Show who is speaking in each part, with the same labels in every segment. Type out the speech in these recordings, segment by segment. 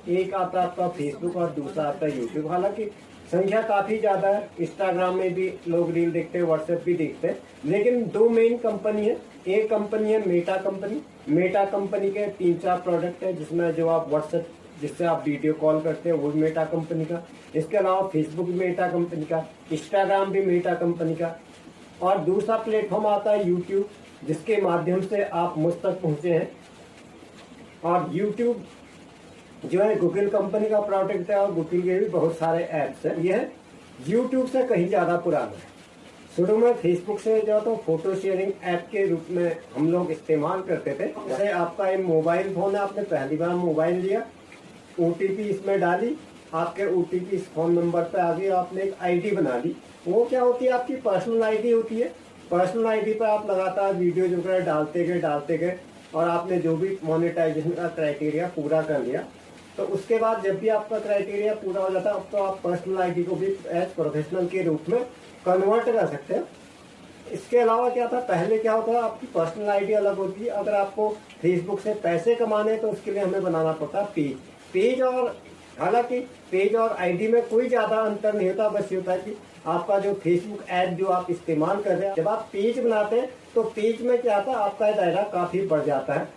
Speaker 1: एक आता है आपका फेसबुक और दूसरा आता है यूट्यूब। हालांकि संख्या काफ़ी ज़्यादा है, इंस्टाग्राम में भी लोग रील देखते हैं, व्हाट्सएप भी देखते हैं, लेकिन दो मेन कंपनी है। एक कंपनी है मेटा कंपनी। मेटा कंपनी के 3-4 प्रोडक्ट है, जिसमें जो आप व्हाट्सएप जिससे आप वीडियो कॉल करते हैं वो भी मेटा कंपनी का। इसके अलावा फेसबुक भी मेटा कंपनी का, इंस्टाग्राम भी मेटा कंपनी का। और दूसरा प्लेटफॉर्म आता है यूट्यूब, जिसके माध्यम से आप मुझ तक पहुँचे हैं। और यूट्यूब जो है गूगल कंपनी का प्रोडक्ट है, और गूगल के भी बहुत सारे ऐप्स हैं। यह यूट्यूब से कहीं ज़्यादा पुराना है। शुरू में फेसबुक से जो तो फोटो शेयरिंग ऐप के रूप में हम लोग इस्तेमाल करते थे। जैसे आपका एक मोबाइल फ़ोन है, आपने पहली बार मोबाइल लिया, ओटीपी इसमें डाली, आपके ओटीपी इस फ़ोन नंबर पे आ गई, आपने एक आईडी बना ली। वो क्या होती है, आपकी पर्सनल आईडी होती है। पर्सनल आईडी पर आप लगातार वीडियो जो है डालते गए और आपने जो भी मोनेटाइजेशन का क्राइटेरिया पूरा कर लिया, तो उसके बाद जब भी आपका क्राइटेरिया पूरा हो जाता है, तो आप पर्सनल आईडी को भी एज प्रोफेशनल के रूप में कन्वर्ट कर सकते हैं। इसके अलावा क्या था, पहले क्या होता है, आपकी पर्सनल आईडी अलग होती है। अगर आपको फेसबुक से पैसे कमाने हैं तो उसके लिए हमें बनाना पड़ता है पेज। और हालांकि पेज और आईडी में कोई ज़्यादा अंतर नहीं होता, बस ये होता है कि आपका जो फेसबुक ऐप जो आप इस्तेमाल कर रहे हैं, जब आप पेज बनाते हैं तो पेज में क्या आता है, आपका दायरा काफ़ी बढ़ जाता है।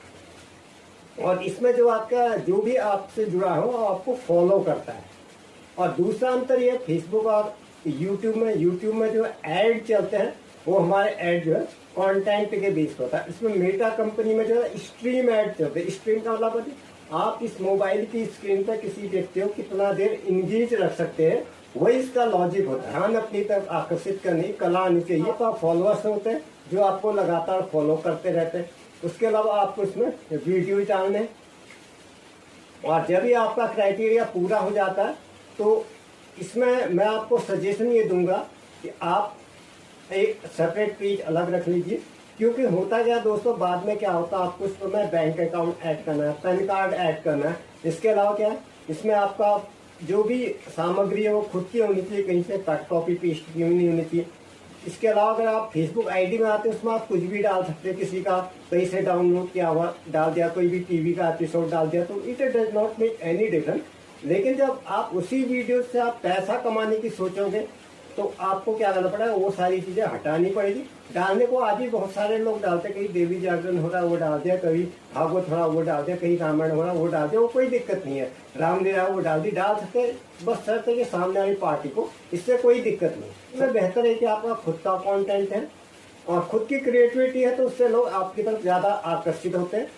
Speaker 1: और इसमें जो आपका जो भी आपसे जुड़ा हो वो आपको फॉलो करता है। और दूसरा अंतर ये फेसबुक और यूट्यूब में जो ऐड चलते हैं, वो हमारे ऐड जो है कंटेंट के बेस होता है। इसमें मेटा कंपनी में जो है स्ट्रीम ऐड चलते हैं। स्ट्रीम का मतलब है आप इस मोबाइल की स्क्रीन पर किसी व्यक्ति को कितना देर इंगेज रख सकते हैं, वही इसका लॉजिक होता है। ध्यान अपनी तरफ आकर्षित करने की कला आनी चाहिए। तो आप फॉलोअर्स होते हैं जो आपको लगातार फॉलो करते रहते हैं। उसके अलावा आपको इसमें वीडियो डालने, और जब भी आपका क्राइटेरिया पूरा हो जाता है तो इसमें मैं आपको सजेशन ये दूंगा कि आप एक सेपरेट पेज अलग रख लीजिए। क्योंकि होता क्या दोस्तों, बाद में क्या होता है, आपको इसमें बैंक अकाउंट ऐड करना है, पैन कार्ड ऐड करना है। इसके अलावा क्या है, इसमें आपका जो भी सामग्री है वो खुद की होनी चाहिए, कहीं से कट कॉपी पेस्ट की नहीं होनी चाहिए। इसके अलावा अगर आप फेसबुक आईडी में आते हैं, उसमें आप कुछ भी डाल सकते हैं, किसी का कहीं से डाउनलोड किया हुआ डाल दिया, कोई भी टीवी का एपिसोड डाल दिया, तो it does not make any difference. लेकिन जब आप उसी वीडियो से आप पैसा कमाने की सोचोगे, तो आपको क्या करना पड़ेगा, वो सारी चीज़ें हटानी पड़ेगी। डालने को आज भी बहुत सारे लोग डालते, कहीं देवी जागरण हो रहा है वो डाल दिया, कहीं भागवत हो रहा वो डाल दिया, कहीं रामायण हो रहा वो डाल दिया, वो कोई दिक्कत नहीं है। रामलीला वो डाल सकते हैं, बस शर्त है कि सामने वाली पार्टी को इससे कोई दिक्कत नहीं। इसमें बेहतर है कि आपका खुद का कॉन्टेंट है और खुद की क्रिएटिविटी है, तो उससे लोग आपकी तरफ ज़्यादा आकर्षित होते हैं।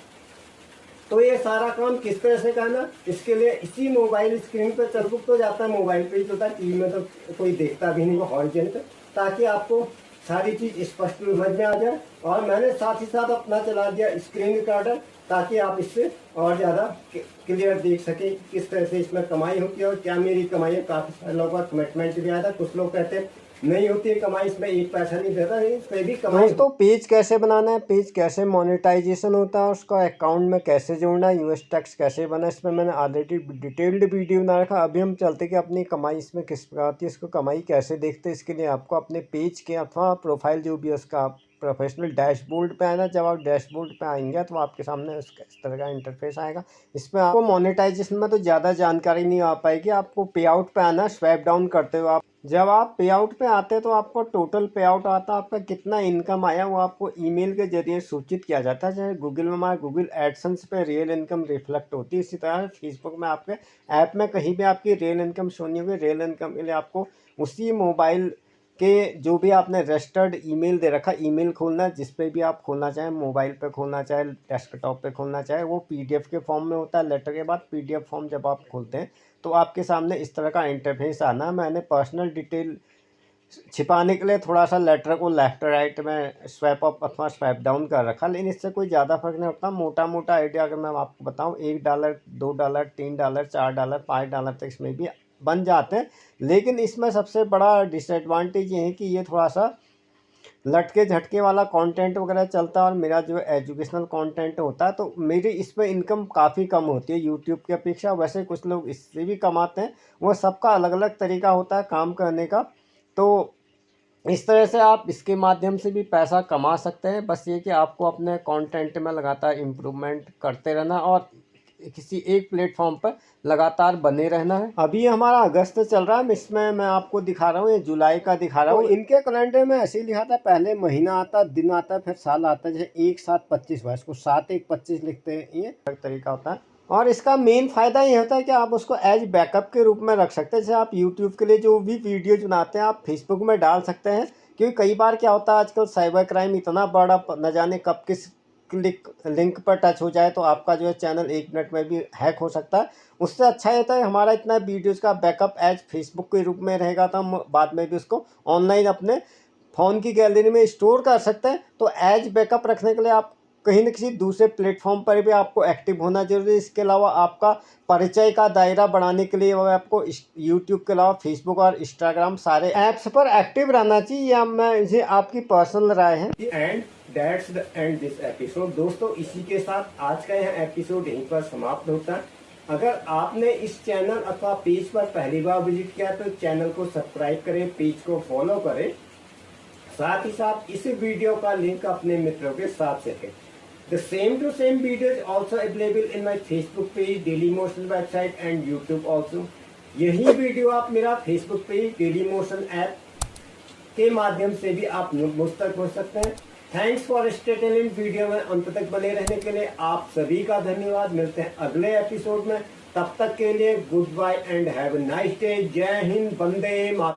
Speaker 1: तो ये सारा काम किस तरह से करना, इसके लिए इसी मोबाइल स्क्रीन पर फेसबुक तो जाता है, मोबाइल पे ही होता है, टीवी में तो कोई देखता भी नहीं, वो हॉरिजॉन्टल, ताकि आपको सारी चीज़ स्पष्ट समझ में आ जाए। और मैंने साथ ही साथ अपना चला दिया स्क्रीन रिकॉर्डर, ताकि आप इससे और ज़्यादा क्लियर देख सकें किस तरह से इसमें कमाई होती है और क्या मेरी कमाई है। काफ़ी सारे लोगों का कमिटमेंट भी आया था, कुछ लोग कहते हैं नहीं होती है कमाई, इसमें एक पैसा नहीं देता, इसमें भी कमाई। दोस्तों पेज कैसे बनाना है, पेज कैसे मोनेटाइजेशन होता है, उसका अकाउंट में कैसे जोड़ना है, यूएस टैक्स कैसे बना, इसमें मैंने ऑलरेडी डिटेल्ड वीडियो बना रखा। अभी हम चलते कि अपनी कमाई इसमें किस प्रकार आती है, इसको कमाई कैसे देखते हैं। इसके लिए आपको अपने पेज के अथवा प्रोफाइल जो भी है उसका प्रोफेशनल डैशबोर्ड पे आना। जब आप डैशबोर्ड पे आएंगे तो आपके सामने उसका इस तरह का इंटरफेस आएगा। इसमें आपको मोनेटाइजेशन में तो ज़्यादा जानकारी नहीं आ पाएगी। आपको पे आउट पे आना, स्वैप डाउन करते हुए आप जब आप पे आउट पे आते हैं तो आपको टोटल पे आउट आता है, आपका कितना इनकम आया वो आपको ईमेल के जरिए सूचित किया जाता है। चाहे गूगल में हमारे गूगल एडसेंस पे रियल इनकम रिफ्लेक्ट होती है, इसी तरह फेसबुक में आपके ऐप में कहीं भी आपकी रियल इनकम शो नहीं होगी। रियल इनकम के लिए आपको उसी मोबाइल के जो भी आपने रजिस्टर्ड ईमेल दे रखा, ईमेल खोलना है, जिस पे भी आप खोलना चाहें, मोबाइल पे खोलना चाहे, डेस्कटॉप पे खोलना चाहे, वो पीडीएफ के फॉर्म में होता है। लेटर के बाद पीडीएफ फॉर्म जब आप खोलते हैं तो आपके सामने इस तरह का इंटरफेस आना। मैंने पर्सनल डिटेल छिपाने के लिए थोड़ा सा लेटर को लेफ्ट राइट में स्वैप अप अथवा स्वैप डाउन कर रखा, लेकिन इससे कोई ज़्यादा फर्क नहीं होता। मोटा मोटा आइडिया अगर मैं आपको बताऊं, $1, $2, $3, $4, $5 तक इसमें भी बन जाते हैं। लेकिन इसमें सबसे बड़ा डिसएडवांटेज ये है कि ये थोड़ा सा लटके झटके वाला कंटेंट वगैरह चलता है, और मेरा जो एजुकेशनल कंटेंट होता है तो मेरी इसमें इनकम काफ़ी कम होती है यूट्यूब की अपेक्षा। वैसे कुछ लोग इससे भी कमाते हैं, वो सबका अलग अलग तरीका होता है काम करने का। तो इस तरह से आप इसके माध्यम से भी पैसा कमा सकते हैं। बस ये कि आपको अपने कंटेंट में लगातार इम्प्रूवमेंट करते रहना और
Speaker 2: किसी एक प्लेटफॉर्म पर लगातार बने रहना है।
Speaker 1: अभी हमारा अगस्त चल रहा है, इसमें मैं आपको दिखा रहा हूँ, ये जुलाई का दिखा रहा हूँ। इनके कैलेंडर में ऐसे ही लिखा था, पहले महीना आता, दिन आता, फिर साल आता। जैसे 1/7/25 हुआ, इसको 7/1/25 लिखते हैं, ये अलग तरीका होता है। और इसका मेन फ़ायदा ये होता है कि आप उसको एज बैकअप के रूप में रख सकते हैं। जैसे आप यूट्यूब के लिए जो भी वीडियो बनाते हैं आप फेसबुक में डाल सकते हैं, क्योंकि कई बार क्या होता है आजकल साइबर क्राइम इतना बड़ा, न जाने कब किस लिंक पर टच हो जाए तो आपका जो है चैनल 1 मिनट में भी हैक हो सकता है। उससे अच्छा ये होता है हमारा इतना वीडियोज़ का बैकअप एज फेसबुक के रूप में रहेगा, तो हम बाद में भी उसको ऑनलाइन अपने फ़ोन की गैलरी में स्टोर कर सकते हैं। तो एज बैकअप रखने के लिए आप कहीं न किसी दूसरे प्लेटफॉर्म पर भी आपको एक्टिव होना ज़रूरी है। इसके अलावा आपका परिचय का दायरा बढ़ाने के लिए आपको यूट्यूब के अलावा फेसबुक और इंस्टाग्राम सारे ऐप्स पर एक्टिव रहना चाहिए, या मैं ये आपकी पर्सनल राय है। And that's the end this episode. दोस्तों, इसी के साथ आज का यह एपिसोड यहीं पर समाप्त होता है। अगर आपने इस चैनल अथवा पेज पर पहली बार विजिट किया तो चैनल को सब्सक्राइब करें, पेज को फॉलो करें, साथ ही साथ इस वीडियो का लिंक अपने मित्रों के साथ share. The same to same video is also available in my Facebook page, Daily Motion website and YouTube also. यही वीडियो आप मेरा Facebook page daily motion app के माध्यम से भी आप मुझ तक पहुंच सकते हैं। थैंक्स फॉर स्टेटिंग इन वीडियो में अंत तक बने रहने के लिए आप सभी का धन्यवाद। मिलते हैं अगले एपिसोड में, तब तक के लिए good bye and have a nice day. जय हिंद, वंदे मातरम।